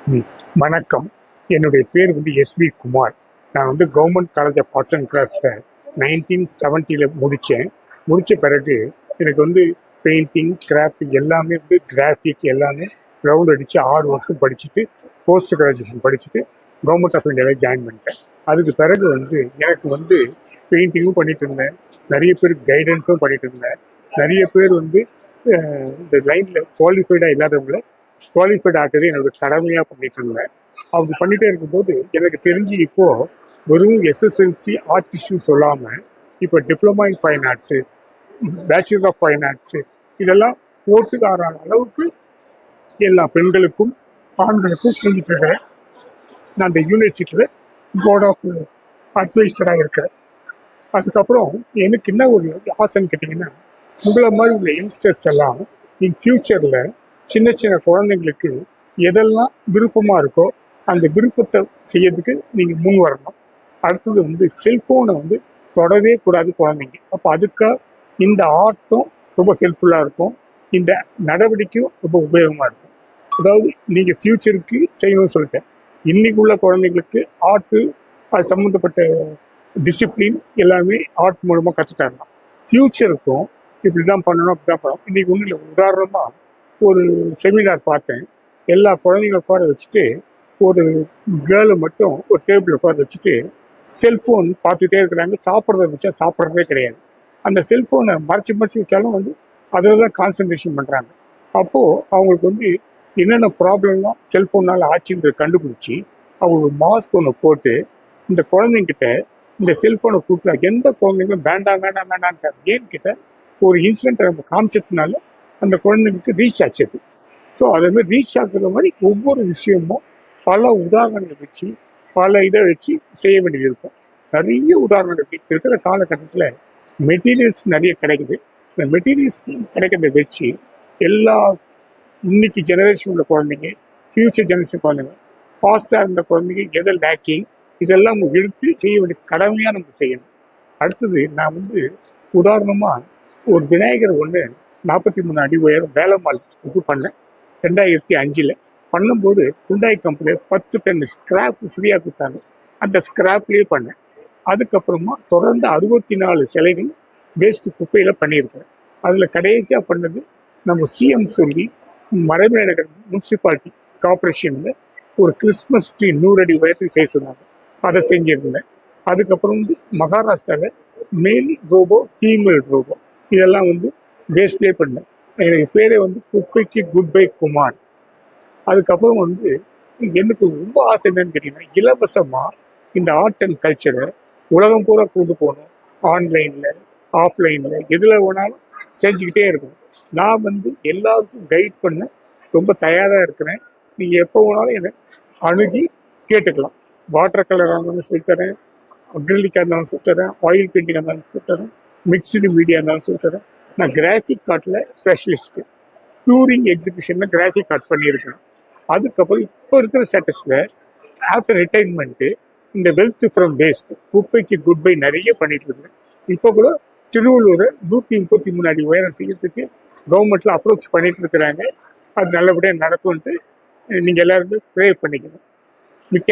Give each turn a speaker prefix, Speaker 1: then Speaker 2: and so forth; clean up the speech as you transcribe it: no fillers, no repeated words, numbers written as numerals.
Speaker 1: ம். வணக்கம். என்னுடைய பேர் எஸ்வி குமார். நான் government college of arts and கிராஃப்ட்ஸில் 1970 முடித்தேன். முடித்த பிறகு எனக்கு பெயிண்டிங், கிராஃப்ட் எல்லாமே கிராஃபிக் எல்லாமே ரவுண்ட் அடித்து 6 வருஷம் படிச்சுட்டு போஸ்ட் கிராஜுவேஷன் படிச்சுட்டு கவர்மெண்ட் ஆஃப் இந்தியாவில் ஜாயின் பண்ணிட்டேன். அதுக்கு பிறகு எனக்கு பெயிண்டிங்கும் பண்ணிட்டு இருந்தேன், நிறைய பேர் கைடன்ஸும் பண்ணிட்டு இருந்தேன். நிறைய பேர் இந்த லைனில் குவாலிஃபைடாக இல்லாதவங்களை குவாலிஃபைட் ஆகிறது என்னோட கடமையாக பண்ணிட்டு இருந்தேன். அவங்க பண்ணிகிட்டே இருக்கும்போது எனக்கு தெரிஞ்சு இப்போது வெறும் எஸ்எஸ்எல்சி ஆர்ட் இஷ்யூ சொல்லாமல் இப்போ diploma in fine arts, bachelor of fine arts இதெல்லாம் போட்டுக்காரான அளவுக்கு எல்லா பெண்களுக்கும் ஆண்களுக்கும் சொல்லிட்டு இருக்கிறேன். நான் அந்த யூனிவர்சிட்டியில் போர்ட் ஆஃப் அட்வைசராக இருக்கிறேன். அதுக்கப்புறம் எனக்கு என்ன ஒரு ஆசைன்னு கேட்டிங்கன்னா, உங்களை மாதிரி உள்ள யங்ஸ்டர்ஸ் எல்லாம் இன் ஃப்யூச்சரில் சின்ன சின்ன குழந்தைங்களுக்கு எதெல்லாம் விருப்பமாக இருக்கோ அந்த விருப்பத்தை செய்யறதுக்கு நீங்கள் முன் வரணும். அடுத்தது செல்ஃபோனை தொடவே கூடாது குழந்தைங்க. அப்போ அதுக்காக இந்த ஆர்ட்டும் ரொம்ப ஹெல்ப்ஃபுல்லாக இருக்கும், இந்த நடவடிக்கையும் ரொம்ப உபயோகமாக இருக்கும். அதாவது நீங்கள் ஃப்யூச்சருக்கு செய்யணும்னு சொல்லிட்டேன். இன்னைக்கு உள்ள குழந்தைங்களுக்கு ஆர்ட்டு அது சம்மந்தப்பட்ட டிசிப்ளின் எல்லாமே ஆர்ட் மூலமாக கற்றுட்டாங்க. ஃப்யூச்சருக்கும் இப்படி தான் பண்ணணும், அப்படி தான் பண்ணணும். இன்றைக்கி ஒன்றும் இல்லை, உதாரணமாக ஒரு செமினார் பார்த்தேன். எல்லா குழந்தைங்களை உட்கார வச்சுட்டு ஒரு கேர்ளை மட்டும் ஒரு டேபிள் உட்கார வச்சுட்டு செல்ஃபோன் பார்த்துட்டே இருக்கிறாங்க. சாப்பிட்றத வச்சா சாப்பிட்றதே கிடையாது. அந்த செல்ஃபோனை மறைச்சி வச்சாலும் அதில் தான் கான்சன்ட்ரேஷன் பண்ணுறாங்க. அப்போது அவங்களுக்கு என்னென்ன ப்ராப்ளம்லாம் செல்ஃபோனால் ஆச்சுன்றதை கண்டுபிடிச்சி அவங்க மாஸ்க் ஒன்று போட்டு இந்த குழந்தைங்கிட்ட இந்த செல்ஃபோனை கொடுத்தா எந்த குழந்தைங்களும் வேண்டாம் வேண்டாம் வேண்டான்ட்டாங்க. ஏன்கிட்ட ஒரு இன்சிடென்ட்டை நம்ம காமிச்சதுனால அந்த குழந்தைங்களுக்கு ரீச் ஆச்சது. ஸோ அதேமாதிரி ரீச் ஆகுற மாதிரி ஒவ்வொரு விஷயமும் பல உதாரணங்களை வச்சு பல இதை வச்சு செய்ய வேண்டியது இருக்கும். நிறைய உதாரணங்கள் இருக்கிற காலகட்டத்தில் மெட்டீரியல்ஸ் நிறைய கிடைக்குது. இந்த மெட்டீரியல்ஸ் கிடைக்கிறத வச்சு எல்லா இன்னைக்கு ஜெனரேஷன் உள்ள குழந்தைங்க, ஃபியூச்சர் ஜெனரேஷன் குழந்தைங்க, ஃபாஸ்ட்டாக இருந்த குழந்தைங்க எதை லேக்கிங் இதெல்லாம் எடுத்து செய்ய வேண்டிய கடமையாக நம்ம செய்யணும். அடுத்தது நான் உதாரணமாக ஒரு விநாயகர் 43 அடி உயரம் வேலம்மாள் பண்ணேன் 2005. பண்ணும்போது ஹுண்டாய் கம்பெனியில் 10 டன் ஸ்கிராப் ஃப்ரீயாக கொடுத்தாங்க. அந்த ஸ்கிராப்லேயே பண்ணேன். அதுக்கப்புறமா தொடர்ந்து 64 சிலைகள் வேஸ்ட் குப்பையில் பண்ணியிருக்கிறேன். அதில் கடைசியாக பண்ணது நம்ம சிஎம் சொல்லி மறைமலை நகர் முனிசிபாலிட்டி கார்பரேஷனில் ஒரு கிறிஸ்மஸ் ட்ரீ 100 அடி உயரத்துக்கு செய்ய சொன்னாங்க. அதை செஞ்சுருந்தேன். அதுக்கப்புறம் மகாராஷ்டிராவில் மேல் ரோபோ, ஃபீமேல் ரோபோ இதெல்லாம் வேஸ்ட்லேயே பண்ணேன். எனக்கு பேரே குப்பைக்கு குட் பை குமார். அதுக்கப்புறம் எனக்கு ரொம்ப ஆசை என்னன்னு கேட்டிங்கன்னா, இலவசமாக இந்த ஆர்ட் அண்ட் கல்ச்சரை உலகம் பூரா கொண்டு போகணும். ஆன்லைனில் ஆஃப்லைனில் எதில் வேணாலும் செஞ்சுக்கிட்டே இருக்கணும். நான் எல்லாருக்கும் கைட் பண்ண ரொம்ப தயாராக இருக்கிறேன். நீங்கள் எப்போ வேணாலும் என்னை அணுகி கேட்டுக்கலாம். வாட்டர் கலராக இருந்தாலும் சொல்லித்தரேன், அக்ரிலிக்காக இருந்தாலும் சொல்லித்தரேன், ஆயில் பெயிண்டிங்காக இருந்தாலும் சொல்லித்தரேன், மிக்சடு மீடியா இருந்தாலும் சொல்லித்தரேன். நான் கிராஃபிக் ஆர்ட்டில் ஸ்பெஷலிஸ்ட்டு. டூரிங் எக்ஸிபிஷனில் கிராஃபிக் ஆர்ட் பண்ணியிருக்கேன். அதுக்கப்புறம் இப்போ இருக்கிற ஸ்டேட்டஸில் ஆஃப்டர் ரிட்டைர்மெண்ட்டு இந்த வெல்த் ஃப்ரம் வேஸ்ட், குப்பைக்கு குட் பை நிறைய பண்ணிட்டு இருக்கேன். இப்போ கூட திருவள்ளூரை 133 அடி உயரம் செய்யறதுக்கு கவர்மெண்ட்டில் அப்ரோச் பண்ணிட்டு இருக்கிறாங்க. அது நல்லபடியாக நடக்கும்ன்ட்டு நீங்கள் எல்லாருமே ப்ரே பண்ணிக்கணும். மிக்க